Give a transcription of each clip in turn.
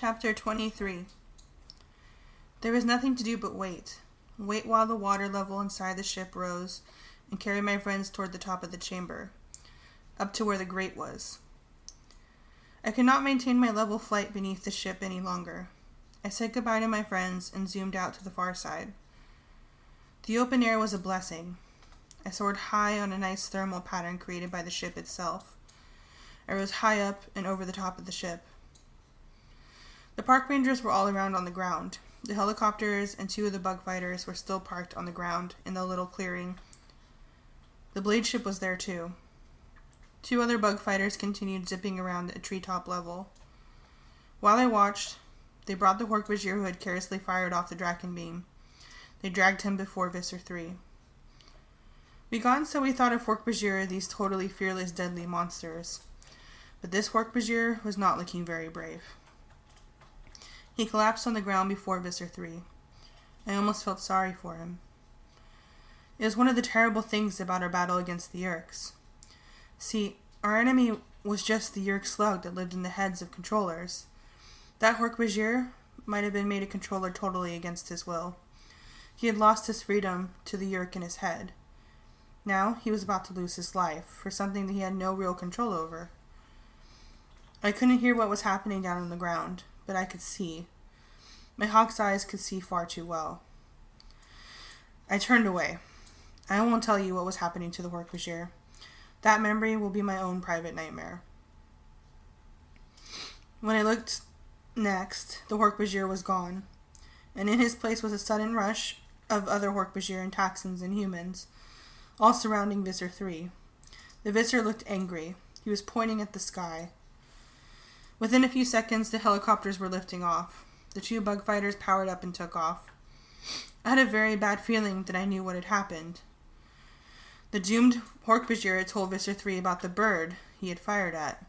Chapter 23. There was nothing to do but wait. Wait while the water level inside the ship rose and carry my friends toward the top of the chamber, up to where the grate was. I could not maintain my level flight beneath the ship any longer. I said goodbye to my friends and zoomed out to the far side. The open air was a blessing. I soared high on a nice thermal pattern created by the ship itself. I rose high up and over the top of the ship. The park rangers were all around on the ground. The helicopters and 2 of the bug fighters were still parked on the ground in the little clearing. The blade ship was there too. 2 other bug fighters continued zipping around at treetop level. While I watched, they brought the Hork-Bajir who had carelessly fired off the Draken beam. They dragged him before Visser 3. We got so we thought of Hork-Bajir, these totally fearless, deadly monsters. But this Hork-Bajir was not looking very brave. He collapsed on the ground before Visser 3. I almost felt sorry for him. It was one of the terrible things about our battle against the Yeerks. See, our enemy was just the Yeerk slug that lived in the heads of controllers. That Hork-Bajir might have been made a controller totally against his will. He had lost his freedom to the Yeerk in his head. Now he was about to lose his life for something that he had no real control over. I couldn't hear what was happening down on the ground, but I could see. My hawk's eyes could see far too well. I turned away. I won't tell you what was happening to the Hork-Bajir. That memory will be my own private nightmare. When I looked next, the Hork-Bajir was gone, and in his place was a sudden rush of other Hork-Bajir and Taxxons and humans, all surrounding Visser 3. The Visser looked angry. He was pointing at the sky. Within a few seconds, the helicopters were lifting off. The 2 bug fighters powered up and took off. I had a very bad feeling that I knew what had happened. The doomed Hork-Bajir had told Visser 3 about the bird he had fired at.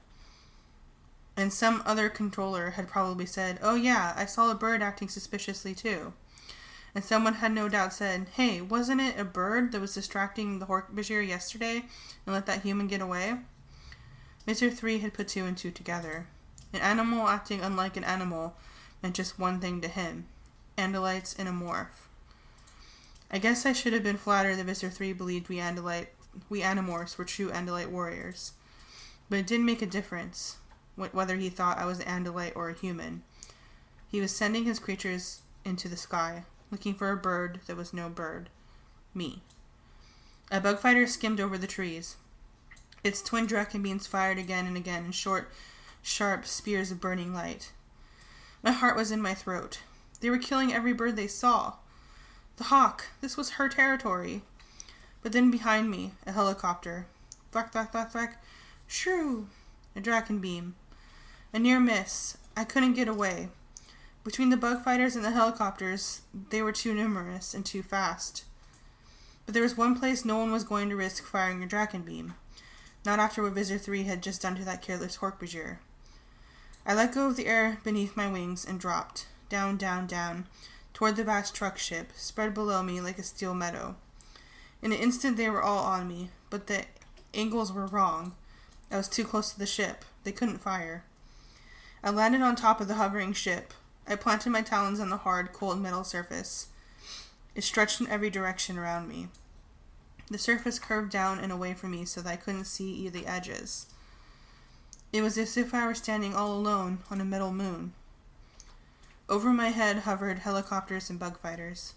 And some other controller had probably said, "Oh yeah, I saw a bird acting suspiciously too." And someone had no doubt said, "Hey, wasn't it a bird that was distracting the Hork-Bajir yesterday and let that human get away?" Visser 3 had put 2 and 2 together. An animal acting unlike an animal meant just one thing to him: Andalites in a morph. I guess I should have been flattered that Visser 3 believed we Animorphs were true Andalite warriors. But it didn't make a difference whether he thought I was an Andalite or a human. He was sending his creatures into the sky, looking for a bird that was no bird. Me. A bug fighter skimmed over the trees. Its twin Draken beams fired again and again in short, sharp spears of burning light. My heart was in my throat. They were killing every bird they saw. The hawk, this was her territory. But then behind me, a helicopter. Thwack, thwack, thwack, thwack. Shoo! A Draken beam. A near miss. I couldn't get away. Between the bug fighters and the helicopters, they were too numerous and too fast. But there was one place no one was going to risk firing a Draken beam. Not after what Visser 3 had just done to that careless Hork-Bajir. I let go of the air beneath my wings and dropped, down, down, down, toward the vast truck ship, spread below me like a steel meadow. In an instant they were all on me, but the angles were wrong. I was too close to the ship. They couldn't fire. I landed on top of the hovering ship. I planted my talons on the hard, cold metal surface. It stretched in every direction around me. The surface curved down and away from me so that I couldn't see the edges. It was as if I were standing all alone on a metal moon. Over my head hovered helicopters and bug fighters.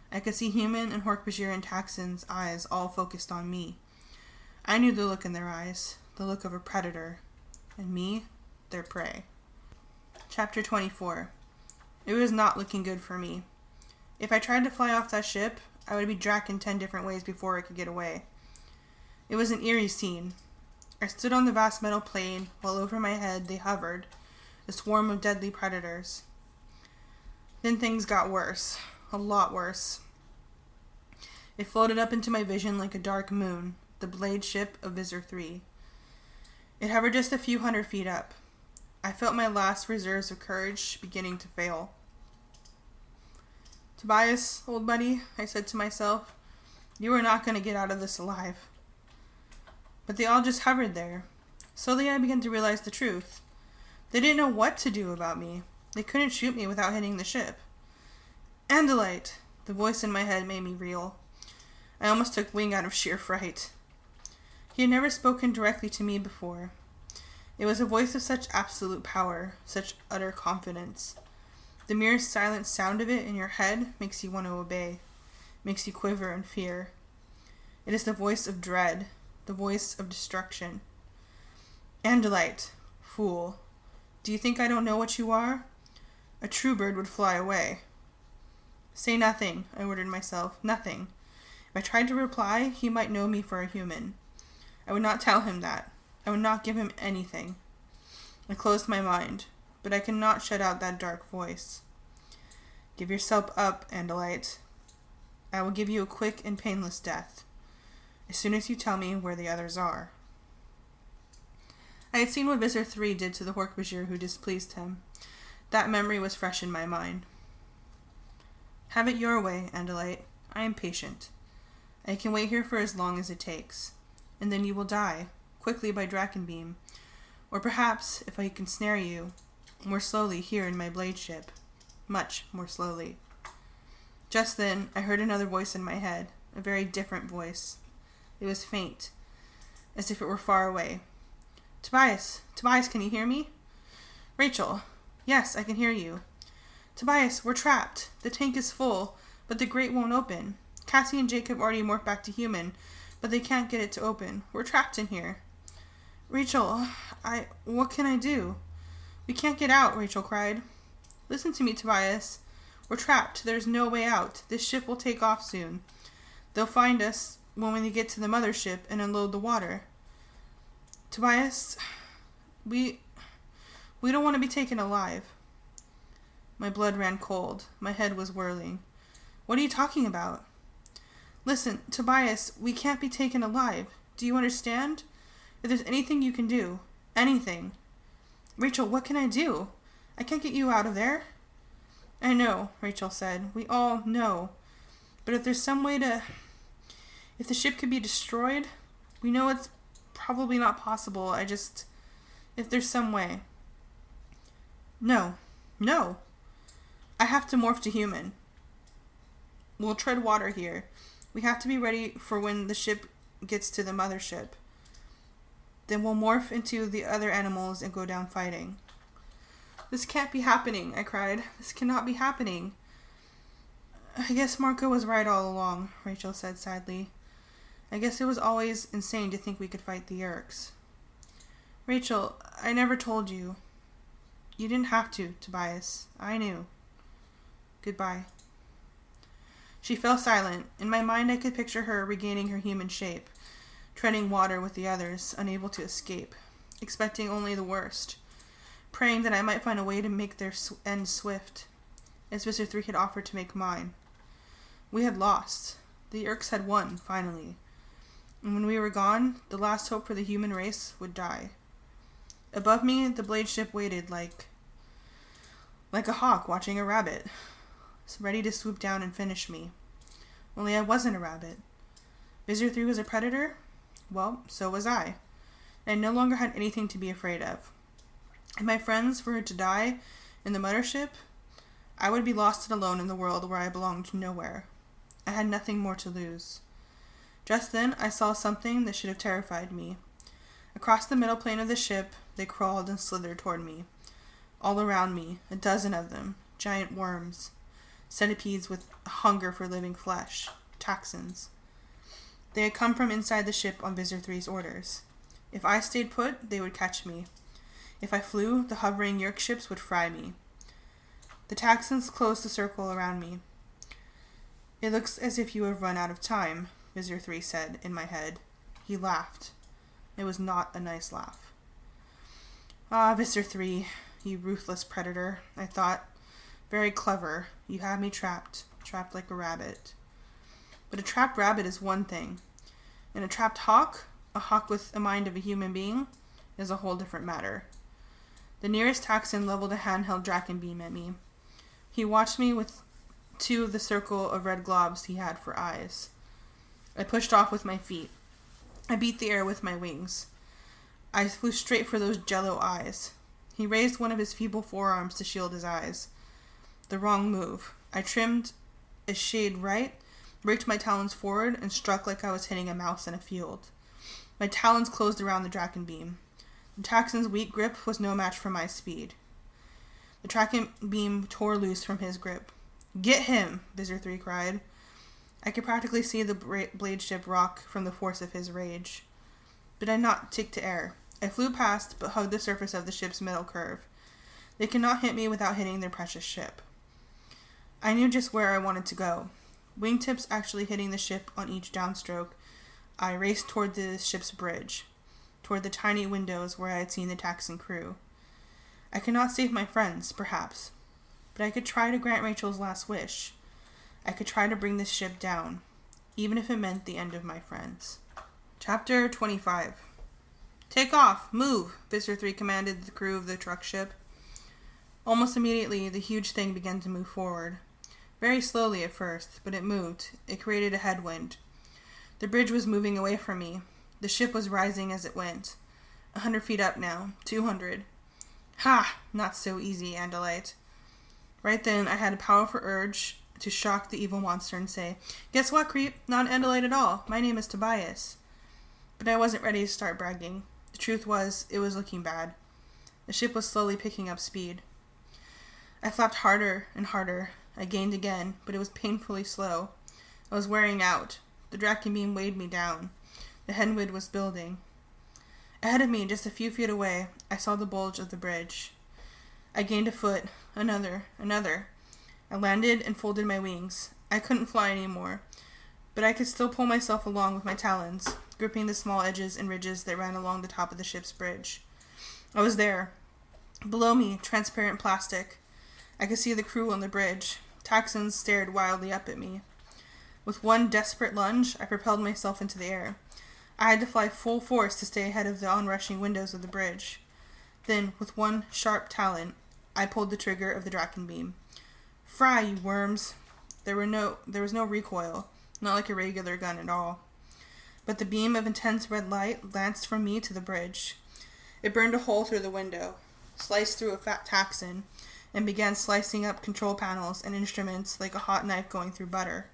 I could see human and Hork-Bajir and Taxxon's eyes all focused on me. I knew the look in their eyes, the look of a predator, and me, their prey. Chapter 24. It was not looking good for me. If I tried to fly off that ship, I would be Draken 10 different ways before I could get away. It was an eerie scene. I stood on the vast metal plane, while over my head they hovered, a swarm of deadly predators. Then things got worse. A lot worse. It floated up into my vision like a dark moon, the blade ship of Visser 3. It hovered just a few 100 feet up. I felt my last reserves of courage beginning to fail. "Tobias, old buddy," I said to myself, "you are not going to get out of this alive." But they all just hovered there. Slowly I began to realize the truth. They didn't know what to do about me. They couldn't shoot me without hitting the ship. Andalite! The voice in my head made me reel. I almost took wing out of sheer fright. He had never spoken directly to me before. It was a voice of such absolute power, such utter confidence. The mere silent sound of it in your head makes you want to obey, makes you quiver in fear. It is the voice of dread, the voice of destruction. Andalite, fool, do you think I don't know what you are? A true bird would fly away. Say nothing, I ordered myself, nothing. If I tried to reply, he might know me for a human. I would not tell him that. I would not give him anything. I closed my mind, but I could not shut out that dark voice. Give yourself up, Andalite. I will give you a quick and painless death, as soon as you tell me where the others are. I had seen what Visser 3 did to the Hork-Bajir who displeased him. That memory was fresh in my mind. Have it your way, Andalite. I am patient. I can wait here for as long as it takes, and then you will die, quickly by Drakenbeam, or perhaps, if I can snare you, more slowly here in my blade ship, much more slowly. Just then, I heard another voice in my head, a very different voice. It was faint, as if it were far away. Tobias, can you hear me? Rachel, yes, I can hear you. Tobias, we're trapped. The tank is full, but the grate won't open. Cassie and Jacob already morphed back to human, but they can't get it to open. We're trapped in here. Rachel, what can I do? We can't get out, Rachel cried. Listen to me, Tobias. We're trapped. There's no way out. This ship will take off soon. They'll find us when they get to the mothership and unload the water. Tobias, we don't want to be taken alive. My blood ran cold. My head was whirling. What are you talking about? Listen, Tobias, we can't be taken alive. Do you understand? If there's anything you can do, anything. Rachel, what can I do? I can't get you out of there. I know, Rachel said. We all know. But if there's some way if the ship could be destroyed, we know it's probably not possible. If there's some way. No. I have to morph to human. We'll tread water here. We have to be ready for when the ship gets to the mothership. Then we'll morph into the other animals and go down fighting. This can't be happening, I cried. This cannot be happening. I guess Marco was right all along, Rachel said sadly. I guess it was always insane to think we could fight the Urks. Rachel, I never told you. You didn't have to, Tobias. I knew. Goodbye. She fell silent. In my mind I could picture her regaining her human shape, treading water with the others, unable to escape, expecting only the worst, praying that I might find a way to make their end swift, as Visser 3 had offered to make mine. We had lost. The Urks had won, finally. And when we were gone, the last hope for the human race would die. Above me, the blade ship waited like a hawk watching a rabbit, ready to swoop down and finish me. Only I wasn't a rabbit. Visser 3 was a predator? Well, so was I. I no longer had anything to be afraid of. If my friends were to die in the mothership, I would be lost and alone in the world where I belonged nowhere. I had nothing more to lose. Just then, I saw something that should have terrified me. Across the middle plane of the ship, they crawled and slithered toward me. All around me, a dozen of them, giant worms, centipedes with a hunger for living flesh, Taxons. They had come from inside the ship on Visser 3's orders. If I stayed put, they would catch me. If I flew, the hovering Yerk ships would fry me. The Taxons closed the circle around me. It looks as if you have run out of time, Visser 3 said in my head. He laughed. It was not a nice laugh. Ah, Visser 3, you ruthless predator, I thought. Very clever. You have me trapped like a rabbit. But a trapped rabbit is one thing. And a trapped hawk, a hawk with a mind of a human being, is a whole different matter. The nearest Taxon leveled a handheld Drakenbeam at me. He watched me with two of the circle of red globs he had for eyes. I pushed off with my feet. I beat the air with my wings. I flew straight for those jello eyes. He raised one of his feeble forearms to shield his eyes. The wrong move. I trimmed a shade right, raked my talons forward, and struck like I was hitting a mouse in a field. My talons closed around the Draken beam. The Taxon's weak grip was no match for my speed. The Draken beam tore loose from his grip. "Get him!" Visor 3 cried. I could practically see the blade ship rock from the force of his rage. But I did not take to air. I flew past, but hugged the surface of the ship's middle curve. They could not hit me without hitting their precious ship. I knew just where I wanted to go. Wingtips actually hitting the ship on each downstroke, I raced toward the ship's bridge, toward the tiny windows where I had seen the Taxon crew. I could not save my friends, perhaps, but I could try to grant Rachel's last wish. I could try to bring this ship down, even if it meant the end of my friends. Chapter 25. "Take off! Move!" Visor 3 commanded the crew of the truck ship. Almost immediately, the huge thing began to move forward. Very slowly at first, but it moved. It created a headwind. The bridge was moving away from me. The ship was rising as it went. 100 feet up now. 200. Ha! Not so easy, Andalite. Right then, I had a powerful urge to shock the evil monster and say, "Guess what, creep? Not an Andalite at all. My name is Tobias." But I wasn't ready to start bragging. The truth was, it was looking bad. The ship was slowly picking up speed. I flapped harder and harder. I gained again, but it was painfully slow. I was wearing out. The Draken beam weighed me down. The headwind was building. Ahead of me, just a few feet away, I saw the bulge of the bridge. I gained a foot, another. I landed and folded my wings. I couldn't fly anymore, but I could still pull myself along with my talons, gripping the small edges and ridges that ran along the top of the ship's bridge. I was there. Below me, transparent plastic. I could see the crew on the bridge. Taxons stared wildly up at me. With one desperate lunge, I propelled myself into the air. I had to fly full force to stay ahead of the onrushing windows of the bridge. Then, with one sharp talon, I pulled the trigger of the Draken beam. Fry, you worms! There was no recoil, not like a regular gun at all. But the beam of intense red light lanced from me to the bridge. It burned a hole through the window, sliced through a fat Taxon, and began slicing up control panels and instruments like a hot knife going through butter.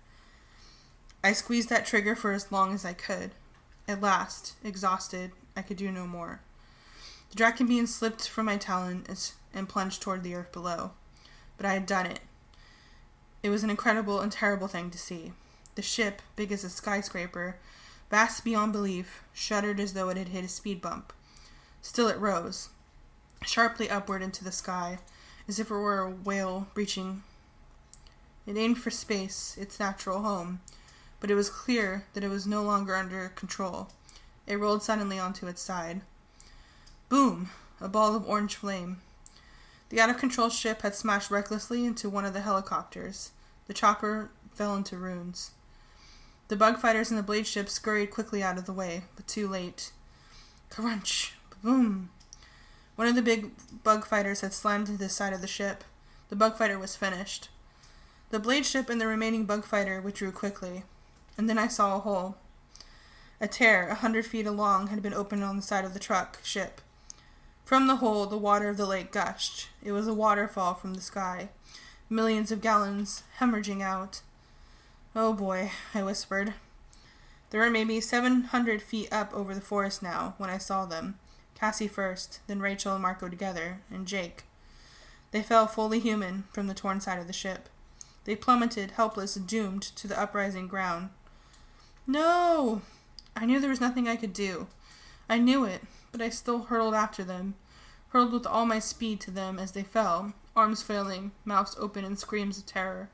I squeezed that trigger for as long as I could. At last, exhausted, I could do no more. The Draken beam slipped from my talons and plunged toward the earth below. But I had done it. It was an incredible and terrible thing to see. The ship, big as a skyscraper, vast beyond belief, shuddered as though it had hit a speed bump. Still it rose, sharply upward into the sky, as if it were a whale breaching. It aimed for space, its natural home, but it was clear that it was no longer under control. It rolled suddenly onto its side. Boom! A ball of orange flame. The out-of-control ship had smashed recklessly into one of the helicopters. The chopper fell into ruins. The bug fighters in the blade ship scurried quickly out of the way, but too late. Crunch! Boom! One of the big bug fighters had slammed into the side of the ship. The bug fighter was finished. The blade ship and the remaining bug fighter withdrew quickly. And then I saw a hole. A tear, 100 feet long, had been opened on the side of the truck ship. From the hole, the water of the lake gushed. It was a waterfall from the sky. Millions of gallons hemorrhaging out. "Oh boy," I whispered. There were maybe 700 feet up over the forest now when I saw them. Cassie first, then Rachel and Marco together, and Jake. They fell fully human from the torn side of the ship. They plummeted, helpless, doomed to the uprising ground. No! I knew there was nothing I could do. I knew it, but I still hurtled after them, hurtled with all my speed to them as they fell, arms flailing, mouths open in screams of terror.